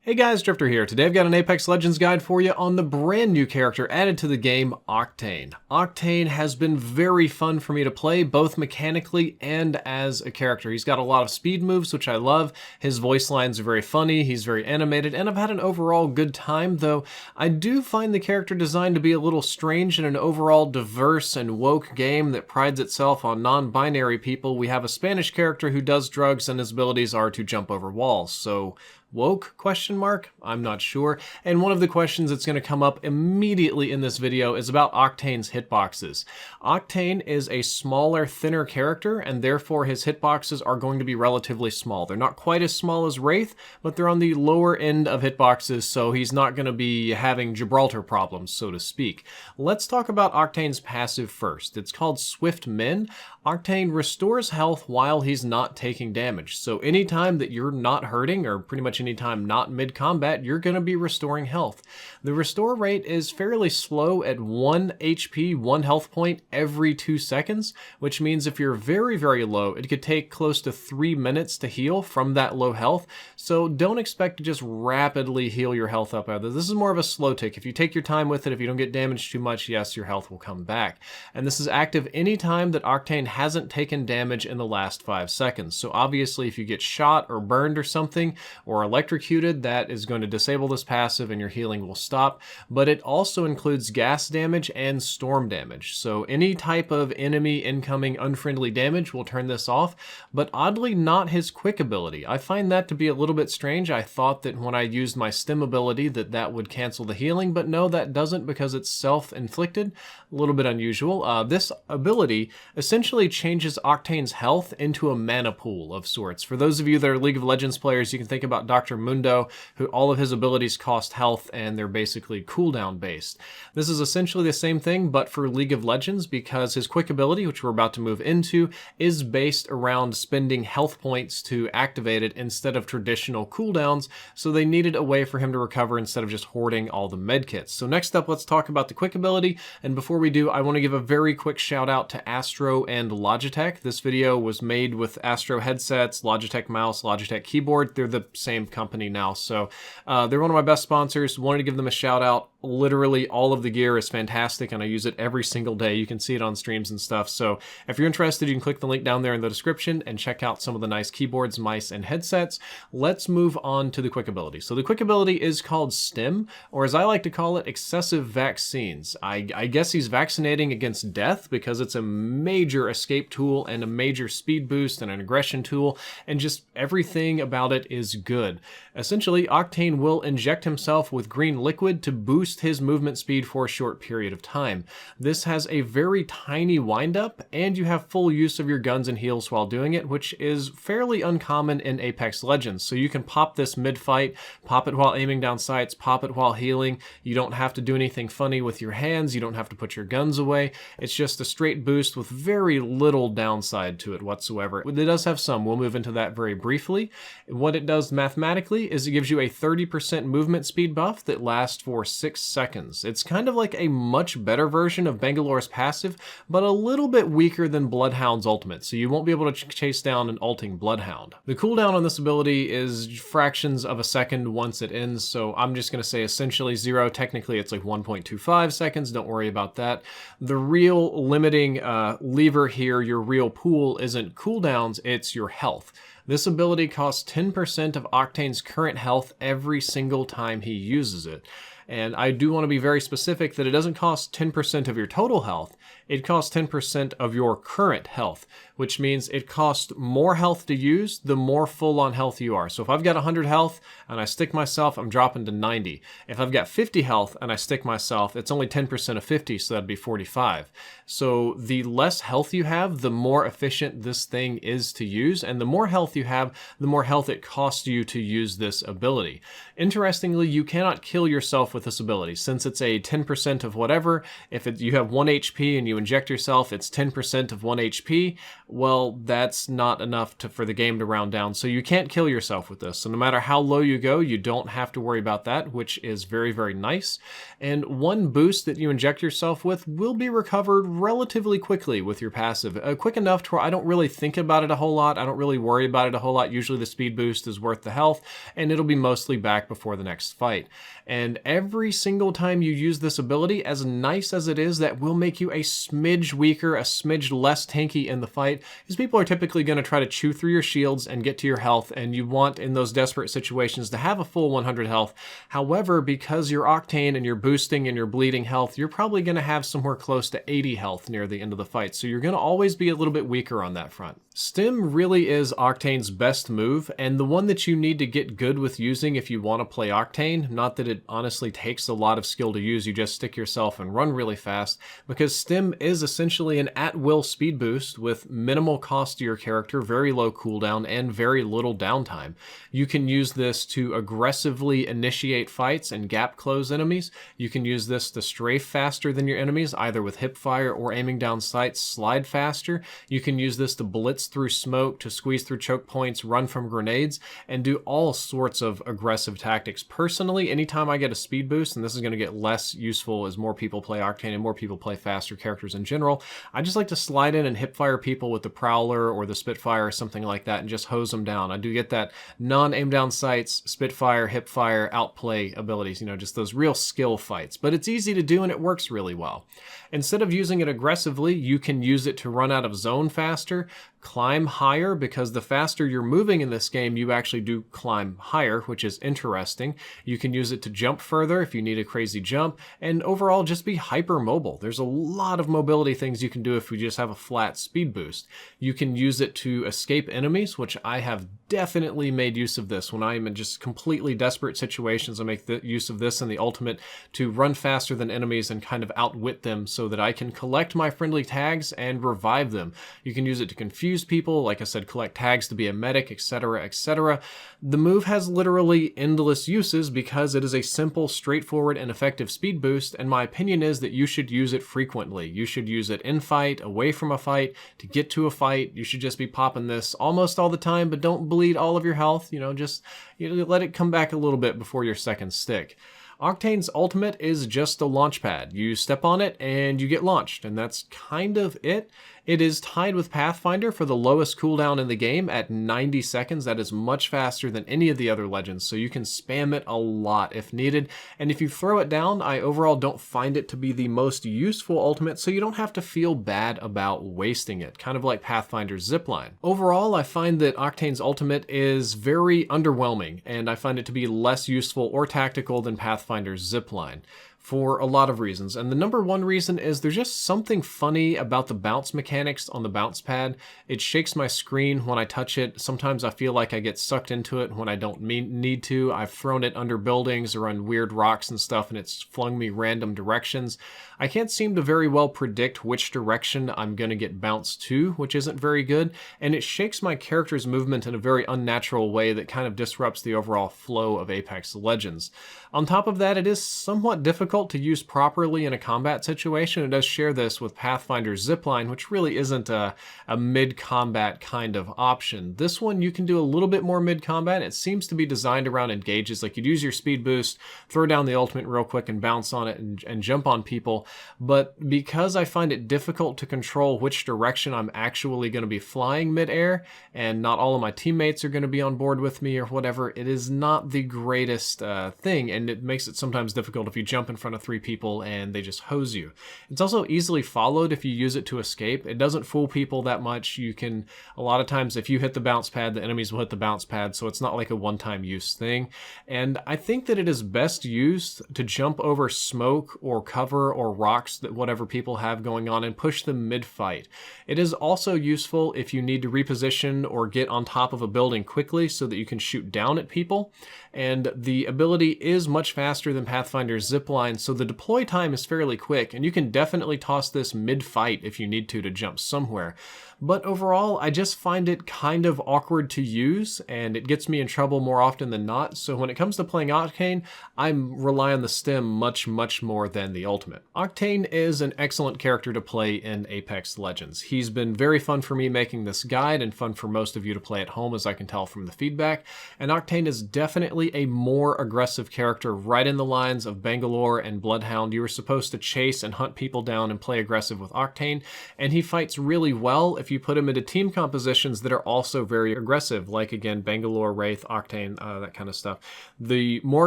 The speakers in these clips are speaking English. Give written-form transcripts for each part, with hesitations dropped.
Hey guys, Drifter here. Today I've got an Apex Legends guide for you on the brand new character added to the game, Octane. Octane has been very fun for me to play, both mechanically and as a character. He's got a lot of speed moves, which I love. His voice lines are very funny, he's very animated, and I've had an overall good time, though I do find the character design to be a little strange in an overall diverse and woke game that prides itself on non-binary people. We have a Spanish character who does drugs and his abilities are to jump over walls, so woke? Question mark? I'm not sure. And one of the questions that's going to come up immediately in this video is about Octane's hitboxes. Octane is a smaller, thinner character, and therefore his hitboxes are going to be relatively small. They're not quite as small as Wraith, but they're on the lower end of hitboxes, so he's not going to be having Gibraltar problems, so to speak. Let's talk about Octane's passive first. It's called Swift Min. Octane restores health while he's not taking damage. So anytime that you're not hurting, or pretty much anytime not mid-combat, you're going to be restoring health. The restore rate is fairly slow at 1 HP, 1 health point every 2 seconds, which means if you're very, very low, it could take close to 3 minutes to heal from that low health. So don't expect to just rapidly heal your health up either. This is more of a slow tick. If you take your time with it, if you don't get damaged too much, yes, your health will come back. And this is active anytime that Octane hasn't taken damage in the last 5 seconds. So obviously if you get shot or burned or something, or electrocuted, that is going to disable this passive and your healing will stop. But it also includes gas damage and storm damage. So any type of enemy incoming unfriendly damage will turn this off, but oddly not his quick ability. I find that to be a little bit strange. I thought that when I used my stim ability that would cancel the healing, but no, that doesn't because it's self-inflicted. A little bit unusual. This ability essentially changes Octane's health into a mana pool of sorts. For those of you that are League of Legends players, you can think about Dr. Mundo, who all of his abilities cost health and they're basically cooldown based. This is essentially the same thing, but for League of Legends, because his quick ability, which we're about to move into, is based around spending health points to activate it instead of traditional cooldowns, so they needed a way for him to recover instead of just hoarding all the medkits. So next up, let's talk about the quick ability, and before we do, I want to give a very quick shout out to Astro and Logitech. This video was made with Astro headsets, Logitech mouse, Logitech keyboard. They're the same company now, so they're one of my best sponsors. Wanted to give them a shout out. Literally all of the gear is fantastic and I use it every single day. You can see it on streams and stuff. So if you're interested, you can click the link down there in the description and check out some of the nice keyboards, mice, and headsets. Let's move on to the quick ability. So the quick ability is called STIM, or as I like to call it, excessive vaccines. I guess he's vaccinating against death because it's a major escape tool and a major speed boost and an aggression tool, and just everything about it is good. Essentially, Octane will inject himself with green liquid to boost his movement speed for a short period of time. This has a very tiny windup, and you have full use of your guns and heals while doing it, which is fairly uncommon in Apex Legends. So you can pop this mid-fight, pop it while aiming down sights, pop it while healing. You don't have to do anything funny with your hands, you don't have to put your guns away. It's just a straight boost with very little downside to it whatsoever. It does have some, we'll move into that very briefly. What it does mathematically is it gives you a 30% movement speed buff that lasts for 6 seconds. It's kind of like a much better version of Bangalore's passive, but a little bit weaker than Bloodhound's ultimate, so you won't be able to chase down an ulting Bloodhound. The cooldown on this ability is fractions of a second once it ends, so I'm just going to say essentially 0. Technically it's like 1.25 seconds, don't worry about that. The real limiting lever here, your real pool, isn't cooldowns, it's your health. This ability costs 10% of Octane's current health every single time he uses it. And I do want to be very specific that it doesn't cost 10% of your total health, it costs 10% of your current health, which means it costs more health to use the more full on health you are. So if I've got 100 health and I stick myself, I'm dropping to 90. If I've got 50 health and I stick myself, it's only 10% of 50, so that'd be 45. So the less health you have, the more efficient this thing is to use, and the more health you have, the more health it costs you to use this ability. Interestingly, you cannot kill yourself yourself with this ability. Since it's a 10% of whatever, if you have 1 HP and you inject yourself, it's 10% of 1 HP, well, that's not enough for the game to round down. So you can't kill yourself with this. So no matter how low you go, you don't have to worry about that, which is very, very nice. And one boost that you inject yourself with will be recovered relatively quickly with your passive. Quick enough to where I don't really think about it a whole lot. I don't really worry about it a whole lot. Usually the speed boost is worth the health, and it'll be mostly back before the next fight. And every single time you use this ability, as nice as it is, that will make you a smidge weaker, a smidge less tanky in the fight, because people are typically going to try to chew through your shields and get to your health, and you want, in those desperate situations, to have a full 100 health. However, because you're Octane and you're boosting and you're bleeding health, you're probably going to have somewhere close to 80 health near the end of the fight, so you're going to always be a little bit weaker on that front. Stim really is Octane's best move, and the one that you need to get good with using if you want to play Octane. Not that it honestly takes a lot of skill to use, you just stick yourself and run really fast, because Stim is essentially an at-will speed boost with minimal cost to your character, very low cooldown, and very little downtime. You can use this to aggressively initiate fights and gap close enemies. You can use this to strafe faster than your enemies, either with hip fire or aiming down sights, slide faster. You can use this to blitz through smoke, to squeeze through choke points, run from grenades, and do all sorts of aggressive tactics. Personally, anytime I get a speed boost, and this is going to get less useful as more people play Octane and more people play faster characters in general, I just like to slide in and hipfire people with the Prowler or the Spitfire or something like that and just hose them down. I do get that non-aim down sights, Spitfire, hipfire, outplay abilities, just those real skill fights. But it's easy to do and it works really well. Instead of using it aggressively, you can use it to run out of zone faster, climb higher, because the faster you're moving in this game, you actually do climb higher, which is interesting. You can use it to jump further if you need a crazy jump, and overall just be hyper mobile. There's a lot of mobility things you can do if you just have a flat speed boost. You can use it to escape enemies, which I have definitely made use of this. When I am in just completely desperate situations, I make use of this in the ultimate to run faster than enemies and kind of outwit them so that I can collect my friendly tags and revive them. You can use it to confuse people, like I said, collect tags to be a medic, etc., etc. The move has literally endless uses because it is a simple, straightforward, and effective speed boost, and my opinion is that you should use it frequently. You should use it in fight, away from a fight, to get to a fight. You should just be popping this almost all the time, but don't bleed all of your health. Just let it come back a little bit before your second stick. Octane's ultimate is just a launch pad. You step on it and you get launched, and that's kind of it. It is tied with Pathfinder for the lowest cooldown in the game at 90 seconds. That is much faster than any of the other legends, so you can spam it a lot if needed. And if you throw it down, I overall don't find it to be the most useful ultimate, so you don't have to feel bad about wasting it, kind of like Pathfinder's Zipline. Overall, I find that Octane's ultimate is very underwhelming, and I find it to be less useful or tactical than Pathfinder's Zipline, for a lot of reasons. And the number one reason is there's just something funny about the bounce mechanics on the bounce pad. It shakes my screen when I touch it. Sometimes I feel like I get sucked into it when I don't need to. I've thrown it under buildings or on weird rocks and stuff, and it's flung me random directions. I can't seem to very well predict which direction I'm going to get bounced to, which isn't very good, and it shakes my character's movement in a very unnatural way that kind of disrupts the overall flow of Apex Legends. On top of that, it is somewhat difficult to use properly in a combat situation. It does share this with Pathfinder's Zipline, which really isn't a mid-combat kind of option. This one, you can do a little bit more mid-combat. It seems to be designed around engages, like you'd use your speed boost, throw down the ultimate real quick and bounce on it and jump on people. But because I find it difficult to control which direction I'm actually going to be flying mid-air, and not all of my teammates are going to be on board with me or whatever, it is not the greatest thing, and it makes it sometimes difficult if you jump in front of 3 people and they just hose you. It's also easily followed if you use it to escape. It doesn't fool people that much. You can, a lot of times, if you hit the bounce pad, the enemies will hit the bounce pad, so it's not like a one-time use thing. And I think that it is best used to jump over smoke or cover or rocks that whatever people have going on and push them mid-fight. It is also useful if you need to reposition or get on top of a building quickly so that you can shoot down at people. and the ability is much faster than Pathfinder's zipline, so the deploy time is fairly quick, and you can definitely toss this mid-fight if you need to jump somewhere. But overall, I just find it kind of awkward to use, and it gets me in trouble more often than not, so when it comes to playing Octane, I rely on the stim much more than the ultimate. Octane is an excellent character to play in Apex Legends. He's been very fun for me making this guide, and fun for most of you to play at home, as I can tell from the feedback, and Octane is definitely a more aggressive character, right in the lines of Bangalore and Bloodhound. You were supposed to chase and hunt people down and play aggressive with Octane, and he fights really well if you put him into team compositions that are also very aggressive, like again Bangalore, Wraith, Octane, that kind of stuff. The more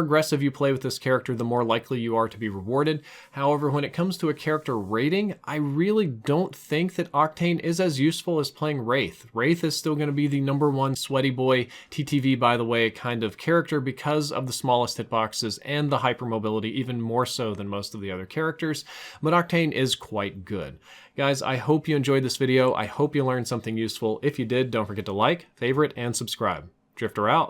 aggressive you play with this character, the more likely you are to be rewarded. However, when it comes to a character rating, I really don't think that Octane is as useful as playing Wraith. Wraith is still going to be the #1 sweaty boy, TTV by the way, kind of character because of the smallest hitboxes and the hypermobility, even more so than most of the other characters, but Octane is quite good. Guys, I hope you enjoyed this video. I hope you learned something useful. If you did, don't forget to like, favorite, and subscribe. Drifter out.